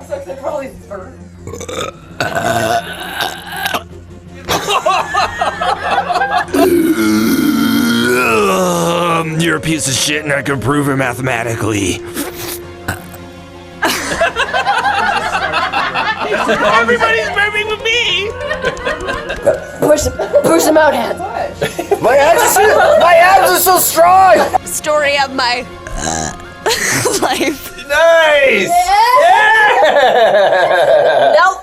Sucks at all these birds. You're a piece of shit and I can prove it mathematically. Everybody's burping with me! Push them out, hands. My abs are so strong! Story of my life. Nice! Yeah! Nope.